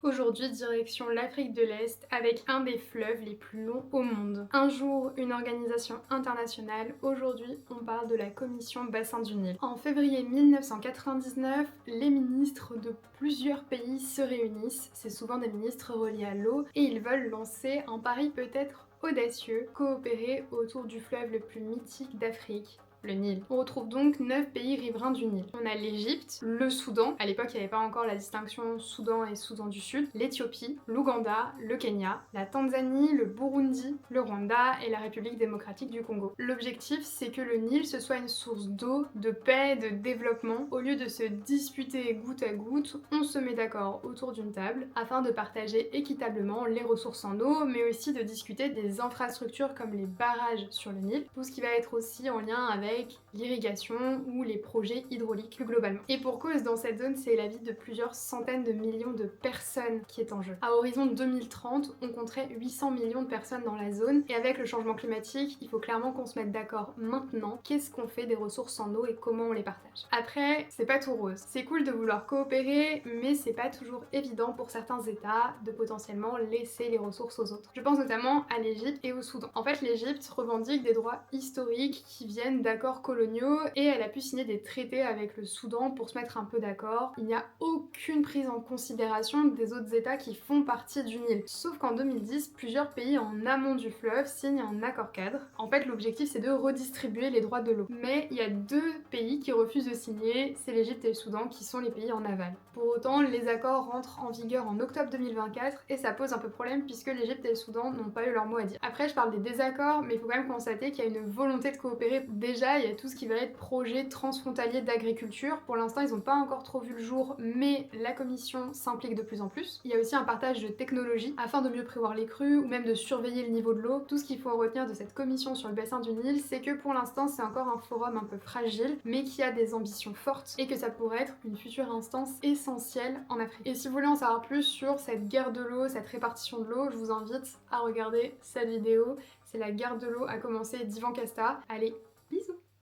Aujourd'hui, direction l'Afrique de l'Est avec un des fleuves les plus longs au monde. Un jour, une organisation internationale. Aujourd'hui, on parle de la Commission Bassin du Nil. En février 1999, les ministres de plusieurs pays se réunissent. C'est souvent des ministres reliés à l'eau et ils veulent lancer un pari peut-être audacieux, coopérer autour du fleuve le plus mythique d'Afrique, le Nil. On retrouve donc 9 pays riverains du Nil. On a l'Égypte, le Soudan, à l'époque il n'y avait pas encore la distinction Soudan et Soudan du Sud, l'Éthiopie, l'Ouganda, le Kenya, la Tanzanie, le Burundi, le Rwanda et la République démocratique du Congo. L'objectif c'est que le Nil ce soit une source d'eau, de paix, de développement. Au lieu de se disputer goutte à goutte, on se met d'accord autour d'une table afin de partager équitablement les ressources en eau, mais aussi de discuter des infrastructures comme les barrages sur le Nil, tout ce qui va être aussi en lien avec l'irrigation ou les projets hydrauliques plus globalement. Et pour cause, dans cette zone, c'est la vie de plusieurs centaines de millions de personnes qui est en jeu. À horizon 2030, on compterait 800 millions de personnes dans la zone, et avec le changement climatique, il faut clairement qu'on se mette d'accord maintenant. Qu'est-ce qu'on fait des ressources en eau et comment on les partage? Après, c'est pas tout rose. C'est cool de vouloir coopérer, mais c'est pas toujours évident pour certains États de potentiellement laisser les ressources aux autres. Je pense notamment à l'Égypte et au Soudan. En fait, l'Égypte revendique des droits historiques qui viennent d'accords coloniaux et elle a pu signer des traités avec le Soudan pour se mettre un peu d'accord. Il n'y a aucune prise en considération des autres États qui font partie du Nil. Sauf qu'en 2010, plusieurs pays en amont du fleuve signent un accord cadre. En fait, l'objectif c'est de redistribuer les droits de l'eau. Mais il y a deux pays qui refusent de signer, c'est l'Égypte et le Soudan qui sont les pays en aval. Pour autant, les accords rentrent en vigueur en octobre 2024 et ça pose un peu problème puisque l'Égypte et le Soudan n'ont pas eu leur mot à dire. Après, je parle des désaccords, mais il faut quand même constater qu'il y a une volonté de coopérer. Déjà, il y a tout ce qui va être projet transfrontalier d'agriculture. Pour l'instant, ils n'ont pas encore trop vu le jour, mais la commission s'implique de plus en plus. Il y a aussi un partage de technologies afin de mieux prévoir les crues ou même de surveiller le niveau de l'eau. Tout ce qu'il faut retenir de cette commission sur le bassin du Nil, c'est que pour l'instant, c'est encore un forum un peu fragile, mais qui a des ambitions fortes et que ça pourrait être une future instance essentielle en Afrique. Et si vous voulez en savoir plus sur cette guerre de l'eau, cette répartition de l'eau, je vous invite à regarder cette vidéo. C'est la guerre de l'eau a commencé d'Ivan Casta. Allez,